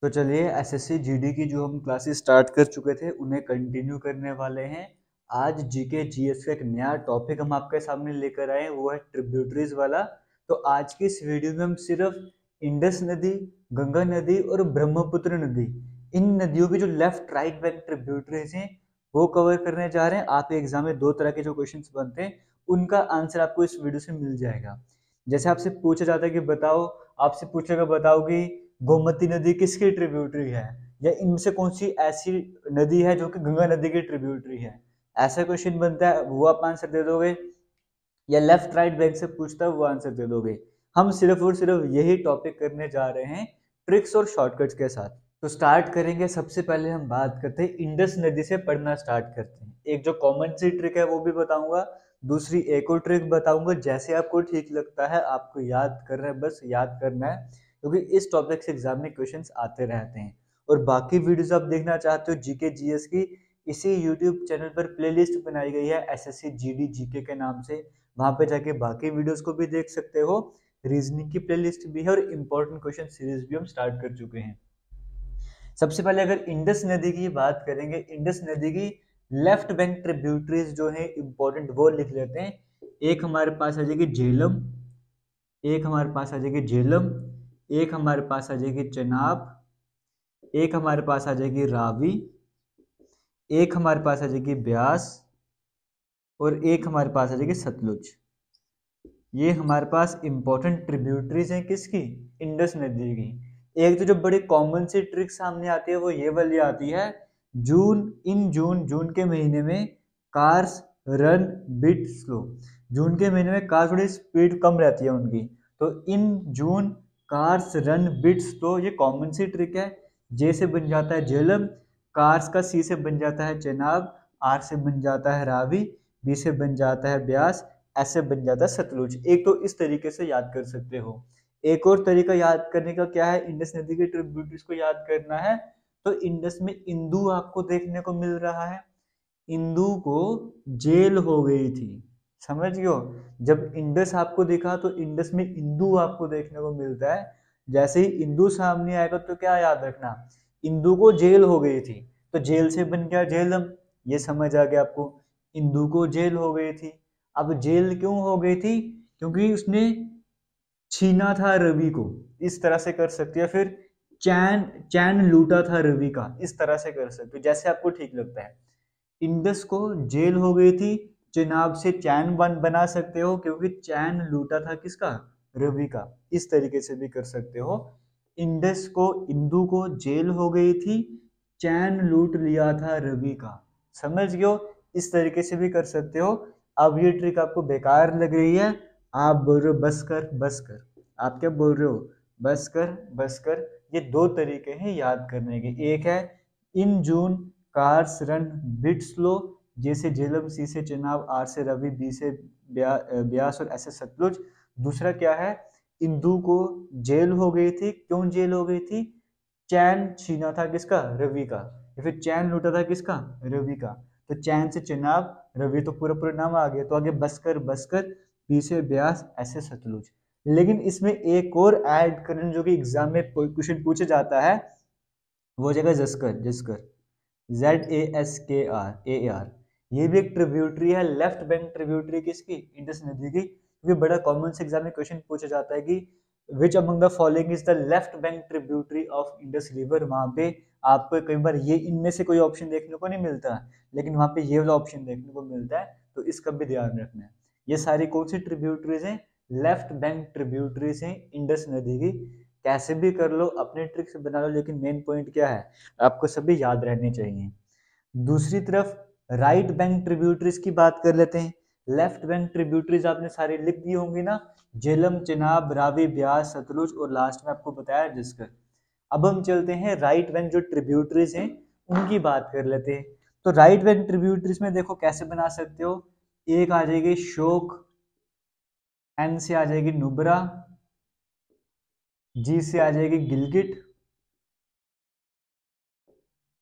तो चलिए SSC GD की जो हम क्लासेस स्टार्ट कर चुके थे उन्हें कंटिन्यू करने वाले हैं। आज जीके जीएस का एक नया टॉपिक हम आपके सामने लेकर आए हैं, वो है ट्रिब्यूटरीज वाला। तो आज की इस वीडियो में हम सिर्फ इंडस नदी, गंगा नदी और ब्रह्मपुत्र नदी, इन नदियों की जो लेफ्ट राइट बैंक ट्रिब्यूटरीज हैं वो कवर करने जा रहे हैं। आपके एग्जाम में दो तरह के जो क्वेश्चंस बनते हैं उनका आंसर आपको इस वीडियो से मिल जाएगा। जैसे आपसे पूछा जाता है कि बताओ, आपसे पूछेगा बताओ कि गोमती नदी किसकी ट्रिब्यूटरी है, या इनमें से कौन सी ऐसी नदी है जो कि गंगा नदी की ट्रिब्यूटरी है। ऐसा क्वेश्चन बनता है, वो आप आंसर दे दोगे, या लेफ्ट राइट बैंक से पूछता है वो आंसर दे दोगे। हम सिर्फ और सिर्फ यही टॉपिक करने जा रहे हैं ट्रिक्स और शॉर्टकट्स के साथ। तो स्टार्ट करेंगे। सबसे पहले हम बात करते हैं इंडस नदी से पढ़ना स्टार्ट करते हैं। एक जो कॉमन सी ट्रिक है वो भी बताऊंगा, दूसरी एक और ट्रिक बताऊंगा। जैसे आपको ठीक लगता है आपको याद करना है, बस याद करना है, क्योंकि इस टॉपिक से एग्जाम में क्वेश्चंस आते रहते हैं। और बाकी वीडियोस आप देखना चाहते हो जीके जीएस की, इसी यूट्यूब चैनल पर प्लेलिस्ट बनाई गई है एसएससी जीडी जीके के नाम से, वहां पे जाके बाकी वीडियोस को भी देख सकते हो। रीजनिंग की प्लेलिस्ट भी है और इंपॉर्टेंट क्वेश्चन सीरीज भी हम स्टार्ट कर चुके हैं। सबसे पहले अगर इंडस नदी की बात करेंगे, इंडस नदी की लेफ्ट बैंक ट्रिब्यूटरीज जो है इंपॉर्टेंट वो लिख लेते हैं। एक हमारे पास आ जाएगी झेलम, एक हमारे पास आ जाएगी झेलम, एक हमारे पास आ जाएगी चेनाब, एक हमारे पास आ जाएगी रावी, एक हमारे पास आ जाएगी ब्यास, और एक हमारे पास आ जाएगी सतलुज। ये हमारे पास इंपॉर्टेंट ट्रिब्यूटरीज हैं किसकी, इंडस नदी की। एक तो जो बड़ी कॉमन सी ट्रिक सामने आती है वो ये वाली आती है, जून के महीने में कार्स रन बिट स्लो। जून के महीने में कार थोड़ी स्पीड कम रहती है उनकी, तो इन जून कार्स रन बिट स्लो, ये कॉमन सी ट्रिक है। जे से बन जाता है झेलम, कार्स का सी से बन जाता है चेनाब, आर से बन जाता है रावी, बी से बन जाता है ब्यास, ऐसे बन जाता है सतलुज। एक तो इस तरीके से याद कर सकते हो। एक और तरीका याद करने का क्या है, इंडस नदी के ट्रिब्यूटरीज को याद करना है। तो इंडस में इंदु आपको देखने को मिल रहा है, इंदु को जेल हो गई थी, समझ गयो। जब इंडस आपको दिखा तो इंडस में इंदु आपको देखने को मिलता है। जैसे ही इंदु सामने आएगा तो क्या याद रखना, इंदु को जेल हो गई थी, तो जेल से बन गया झेलम। ये समझ आ गया आपको, इंदु को जेल हो गई थी। अब जेल क्यों हो गई थी, क्योंकि उसने छीना था रवि को, इस तरह से कर सकते हैं। फिर चैन चैन लूटा था रवि का, इस तरह से कर सकते हो, जैसे आपको ठीक लगता है। इंडस को जेल हो गई थी, चेनाब से चैन बना सकते हो, क्योंकि चैन लूटा था किसका, रवि का, इस तरीके से भी कर सकते हो। इंडस को, इंदु को जेल हो गई थी, चैन लूट लिया था रवि का, समझ गयो। इस तरीके से भी कर सकते हो। अब ये ट्रिक आपको बेकार लग रही है, आप बोल रहे हो बस कर बस कर, आप क्या बोल रहे हो, बस कर बस कर। ये दो तरीके हैं याद करने के, एक है इन जून कार्स रन बिट स्लो, जैसे झेलम, सी से चेनाब, आर से रवि, बी से ब्यास और ऐसे सतलुज। दूसरा क्या है, इंदु को जेल हो गई थी, क्यों जेल हो गई थी, चैन छीना था किसका, रवि का, या फिर चैन लूटा था किसका, रवि का। तो चैन से चेनाब, रवि तो पूरा पूरा नाम आ गया, तो आगे बसकर, बी से ब्यास, ऐसे सतलुज। लेकिन इसमें एक और ऐड करने जो कि एग्जाम में क्वेश्चन पूछा जाता है, वो जगह जस्कर, जस्कर, ZASKR, ये भी एक ट्रिब्यूटरी है, लेफ्ट बैंक ट्रिब्यूटरी किसकी, इंडस नदी की। क्योंकि बड़ा कॉमन से एग्जाम में क्वेश्चन पूछा जाता है कि which among the following is the left bank tributary of Indus river. वहां पे आपको कई बार ये इनमें से कोई ऑप्शन देखने को नहीं मिलता, लेकिन वहां पे ये वाला ऑप्शन देखने को मिलता है, तो इसका भी ध्यान रखना है। ये सारी कौन सी ट्रिब्यूटरीज हैं, लेफ्ट बैंक ट्रिब्यूटरीज हैं इंडस नदी की। कैसे भी कर लो, अपने ट्रिक से बना लो, लेकिन मेन पॉइंट क्या है, आपको सभी याद रहने चाहिए। दूसरी तरफ राइट बैंक ट्रिब्यूटरीज की बात कर लेते हैं। लेफ्ट बैंक ट्रिब्यूटरीज आपने सारी लिख दी होंगी ना, झेलम, चेनाब, रावी, ब्यास, सतलुज, और लास्ट में आपको बताया जिसकर। अब हम चलते हैं राइट बैंक जो ट्रिब्यूटरीज हैं उनकी बात कर लेते हैं। तो राइट बैंक ट्रिब्यूटरीज में देखो कैसे बना सकते हो, एक आ जाएगी शोक, एन से आ जाएगी नुब्रा, जी से आ जाएगी गिलगिट,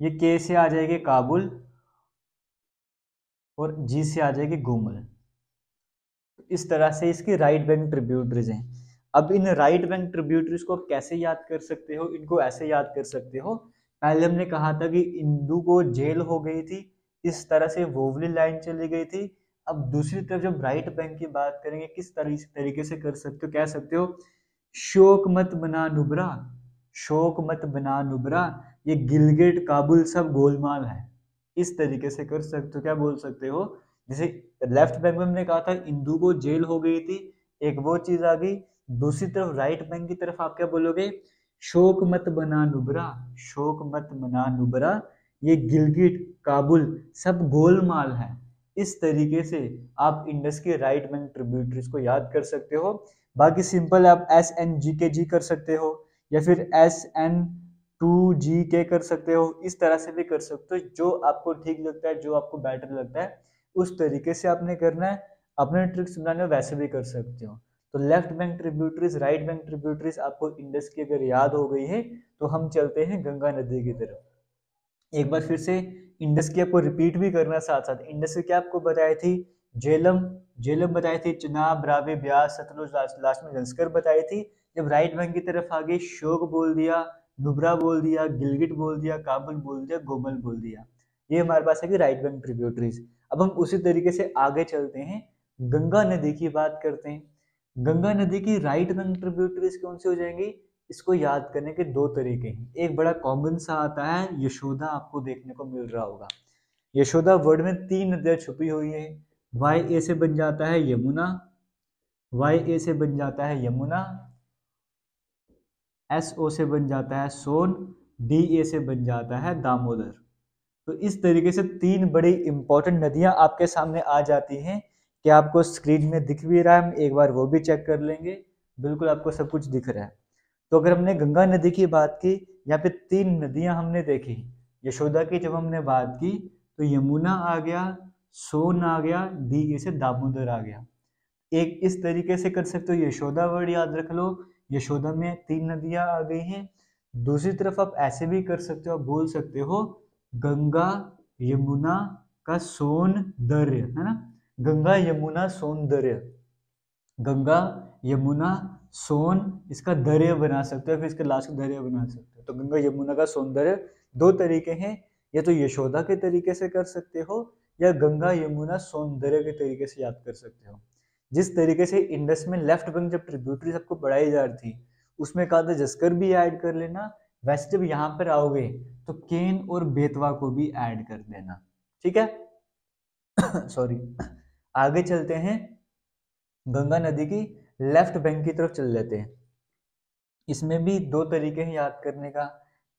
ये के से आ जाएगी काबुल, और जी से आ जाएगी गोमल। इस तरह से इसकी राइट बैंक ट्रिब्यूटरीज हैं। अब इन राइट बैंक ट्रिब्यूटरीज को कैसे याद कर सकते हो, इनको ऐसे याद कर सकते हो, पहले हमने कहा था कि इंदू को जेल हो गई थी, इस तरह से वोवली लाइन चली गई थी। अब दूसरी तरफ जब राइट बैंक की बात करेंगे किस तरीके से कर सकते हो, कह सकते हो शोक मत बना नुबरा, शोक मत बना नुबरा, ये गिलगिट काबुल सब गोलमाल है, इस तरीके से कर सकते हो। क्या बोल सकते हो, जैसे लेफ्ट बैंक में हमने कहा था इंदू को जेल हो गई थी, एक वो चीज आ गई। दूसरी तरफ राइट बैंक की तरफ आप क्या बोलोगे, शोक मत बना नुबरा, शोक मत बना नुबरा, ये गिलगिट काबुल सब गोलमाल है। इस तरीके से आप इंडस के राइट बैंक ट्रिब्यूटरीज को याद कर सकते हो। बाकी सिंपल आप एस एन जी के जी कर सकते हो, या फिर एस एन टू जी के कर सकते हो, इस तरह से भी कर सकते हो, जो आपको ठीक लगता है, जो आपको बेटर लगता है उस तरीके से आपने करना है। अपने ट्रिक्स बनाने वैसे भी कर सकते हो। तो left bank tributaries, right bank tributaries आपको इंडस की अगर याद हो गई है तो हम चलते हैं गंगा नदी की तरफ। एक बार फिर से इंडस की आपको रिपीट भी करना साथ साथ। इंडस की क्या आपको बताई थी, झेलम, झेलम बताई थी, चिनाब, रावी, ब्यास, सतलुज, लास्ट में जंस्कर बताई थी। जब राइट बैंक की तरफ आ गई, शोक बोल दिया, नुब्रा बोल दिया, गिलगिट बोल दिया, काबुल बोल दिया, गोमल बोल दिया, ये हमारे पास है कि राइट बैंक ट्रिब्यूटरीज। अब हम उसी तरीके से आगे चलते हैं, गंगा नदी की बात करते हैं। गंगा नदी की राइट बैंक ट्रिब्यूटरीज कौन सी हो जाएंगी, इसको याद करने के दो तरीके हैं। एक बड़ा कॉमन सा आता है यशोदा, आपको देखने को मिल रहा होगा। यशोदा वर्ड में तीन नदियां छुपी हुई है, वाई ए से बन जाता है यमुना, वाई ए से बन जाता है यमुना, एस ओ से बन जाता है सोन, डी ए से बन जाता है दामोदर। तो इस तरीके से तीन बड़ी इंपॉर्टेंट नदियां आपके सामने आ जाती हैं। क्या आपको स्क्रीन में दिख भी रहा है, हम एक बार वो भी चेक कर लेंगे। बिल्कुल आपको सब कुछ दिख रहा है। तो अगर हमने गंगा नदी की बात की, यहाँ पे तीन नदियां हमने देखी। यशोदा की जब हमने बात की तो यमुना आ गया, सोन आ गया, डी ए से दामोदर आ गया। एक इस तरीके से कर सकते हो, यशोदा वर्ड याद रख लो, यशोदा में तीन नदियां आ गई हैं। दूसरी तरफ आप ऐसे भी कर सकते हो, आप बोल सकते हो गंगा यमुना का सौंदर्य, है ना, गंगा यमुना सौंदर्य, गंगा यमुना सोन, इसका दर्य बना सकते हो, फिर इसके लास्ट दर्य बना सकते हो। तो गंगा यमुना का सौंदर्य दो तरीके हैं, या तो यशोदा के तरीके से कर सकते हो या गंगा यमुना सौंदर्य के तरीके से याद कर सकते हो। जिस तरीके से इंडस में लेफ्ट बैंक जब ट्रिब्यूटरीज आपको पढ़ाई जा रही थी उसमें कहा था जस्कर भी ऐड कर लेना, वैसे जब यहाँ पर आओगे तो केन और बेतवा को भी ऐड कर देना, ठीक है। सॉरी, आगे चलते हैं, गंगा नदी की लेफ्ट बैंक की तरफ चल लेते हैं। इसमें भी दो तरीके हैं याद करने का।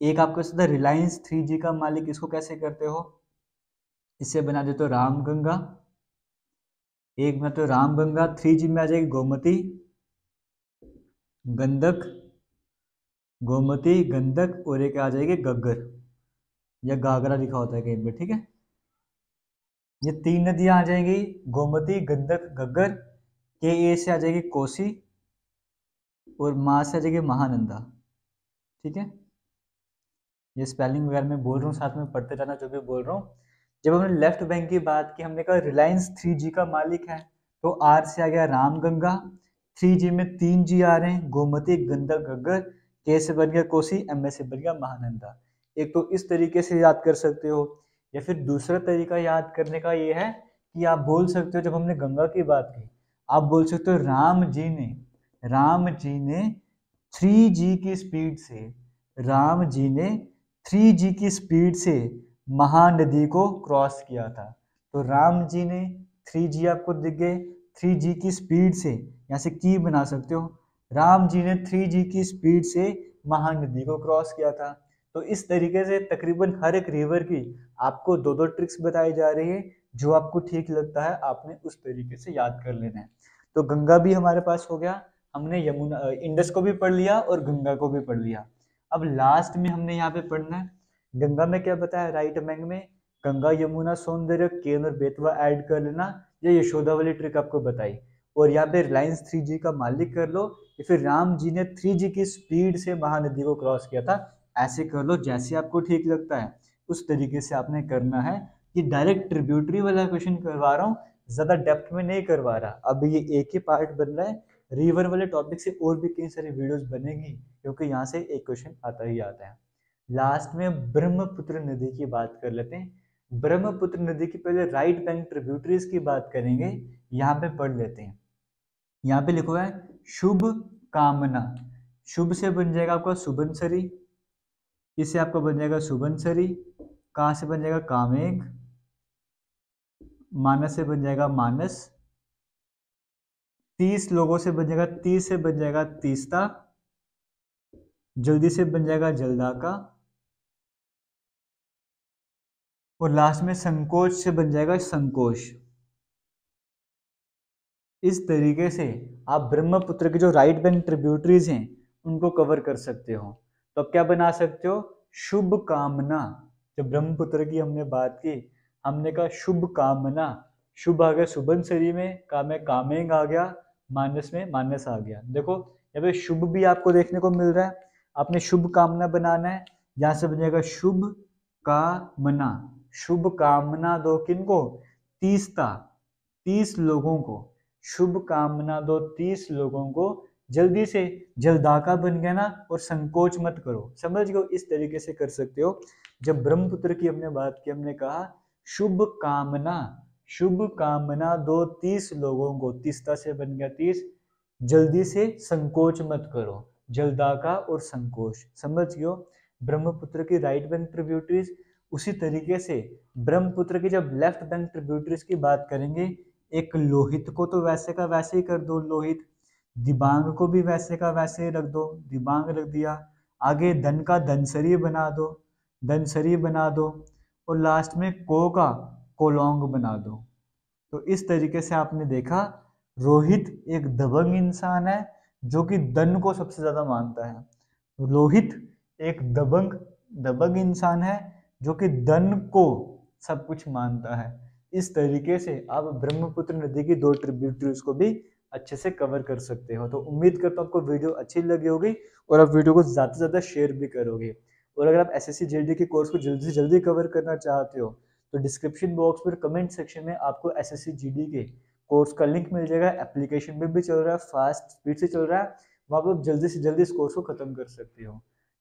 एक आपको सीधा रिलायंस 3G का मालिक, इसको कैसे करते हो, इससे बना देते हो राम गंगा, एक में तो राम गंगा, 3G में आ जाएगी गोमती, गंडक, गोमती गंडक, और एक आ जाएगी गग्गर या गागरा लिखा होता है कहीं पे, ठीक है। ये तीन नदियां आ जाएंगी, गोमती, गंडक, गग्गर, के ए से आ जाएगी कोसी, और माँ से आ जाएगी महानंदा, ठीक है। ये स्पेलिंग वगैरह मैं बोल रहा हूँ, साथ में पढ़ते रहना जो भी बोल रहा हूँ। जब हमने लेफ्ट बैंक की बात की, हमने कहा रिलायंस 3G का मालिक है, तो आर से आ गया राम गंगा, 3G में 3G आ रहे हैं, गोमती, गंडक, गग्गर, के से बन गया कोसी, एम से बन गया महानंदा। एक तो इस तरीके से याद कर सकते हो, या फिर दूसरा तरीका याद करने का ये है कि आप बोल सकते हो, जब हमने गंगा की बात की आप बोल सकते हो राम जी ने 3G की स्पीड से, राम जी ने 3G की स्पीड से महानदी को क्रॉस किया था। तो राम जी ने 3G आपको दिख गए, 3G की स्पीड से, यहाँ से की बना सकते हो, राम जी ने 3G की स्पीड से महानदी को क्रॉस किया था। तो इस तरीके से तकरीबन हर एक रिवर की आपको दो दो ट्रिक्स बताई जा रही है, जो आपको ठीक लगता है आपने उस तरीके से याद कर लेना है। तो गंगा भी हमारे पास हो गया, हमने यमुना इंडस को भी पढ़ लिया और गंगा को भी पढ़ लिया। अब लास्ट में हमने यहाँ पे पढ़ना है, गंगा में क्या बताया, राइट बैंक में गंगा यमुना सौंदर्य, केन और बेतवा ऐड कर लेना, ये यशोदा वाली ट्रिक आपको बताई। और यहाँ पे रिलायंस 3G का मालिक कर लो, या फिर राम जी ने 3G की स्पीड से महानदी को क्रॉस किया था, ऐसे कर लो, जैसे आपको ठीक लगता है उस तरीके से आपने करना है। ये डायरेक्ट ट्रिब्यूटरी वाला क्वेश्चन करवा रहा हूँ, ज्यादा डेप्थ में नहीं करवा रहा, अब ये एक ही पार्ट बन रहा है, रिवर वाले टॉपिक से और भी कई सारी वीडियोस बनेंगी, क्योंकि यहाँ से एक क्वेश्चन आता ही आता है। लास्ट में ब्रह्मपुत्र नदी की बात कर लेते हैं। ब्रह्मपुत्र नदी की पहले राइट बैंक ट्रिब्यूटरीज की बात करेंगे, यहाँ पे पढ़ लेते हैं। यहाँ पे लिखा हुआ है शुभ कामना। शुभ से बन जाएगा आपका सुबनसरी, इससे आपका बन जाएगा सुबनसरी, का से बन जाएगा कामेग, मानस से बन जाएगा मानस, 30 लोगों से बन जाएगा 30 से बन जाएगा तीस्ता, जल्दी से बन जाएगा जल्दाका, और लास्ट में संकोच से बन जाएगा संकोच। इस तरीके से आप ब्रह्मपुत्र के जो राइट बैंक ट्रिब्यूटरीज हैं उनको कवर कर सकते हो। तो अब क्या बना सकते हो, शुभ कामना। जब ब्रह्मपुत्र की हमने बात की, हमने कहा शुभ कामना, शुभ आ गया सुबनसरी में, का में कामेंग आ गया, मानस में मानस आ गया। देखो यहाँ पे शुभ भी आपको देखने को मिल रहा है, आपने शुभ कामना बनाना है, यहाँ से बन जाएगा शुभ कामना। शुभ कामना दो किनको, 30 लोगों को, शुभ कामना दो 30 लोगों को, जल्दी से जल्दाका बन गया ना, और संकोच मत करो। समझ गए, इस तरीके से कर सकते हो। जब ब्रह्मपुत्र की हमने बात की, हमने कहा शुभ कामना, शुभ कामना दो 30 लोगों को, तीस्ता से बन गया 30, जल्दी से संकोच मत करो, जल्दाका और संकोच। समझ गए ब्रह्मपुत्र की राइट बैंक ट्रिब्यूटरीज। उसी तरीके से ब्रह्मपुत्र की जब लेफ्ट बैंक ट्रिब्यूटरीज की बात करेंगे, एक लोहित को तो वैसे का वैसे ही कर दो लोहित, दिबांग को भी वैसे का वैसे ही रख दो, दिबांग रख दिया, आगे धन का धनसरी बना दो, धनसरी बना दो, और लास्ट में को का कोलोंग बना दो। तो इस तरीके से आपने देखा, रोहित एक दबंग इंसान है जो कि धन को सबसे ज्यादा मानता है। रोहित एक दबंग इंसान है जो कि धन को सब कुछ मानता है। इस तरीके से आप ब्रह्मपुत्र नदी की 2 ट्रिब्यूटरीज को भी अच्छे से कवर कर सकते हो। तो उम्मीद करता हूँ आपको वीडियो अच्छी लगी होगी और आप वीडियो को ज़्यादा से ज़्यादा शेयर भी करोगे। और अगर आप एसएससी जीडी के कोर्स को जल्दी से जल्दी कवर करना चाहते हो तो डिस्क्रिप्शन बॉक्स पर कमेंट सेक्शन में आपको एसएससी जीडी के कोर्स का लिंक मिल जाएगा। एप्लीकेशन में भी चल रहा है, फास्ट स्पीड से चल रहा है, वहाँ पर आप जल्दी से जल्दी इस कोर्स को खत्म कर सकते हो।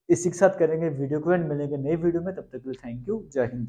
इसी के साथ करेंगे वीडियो को एंड मिलेंगे नई वीडियो में, तब तक के लिए थैंक यू, जय हिंद।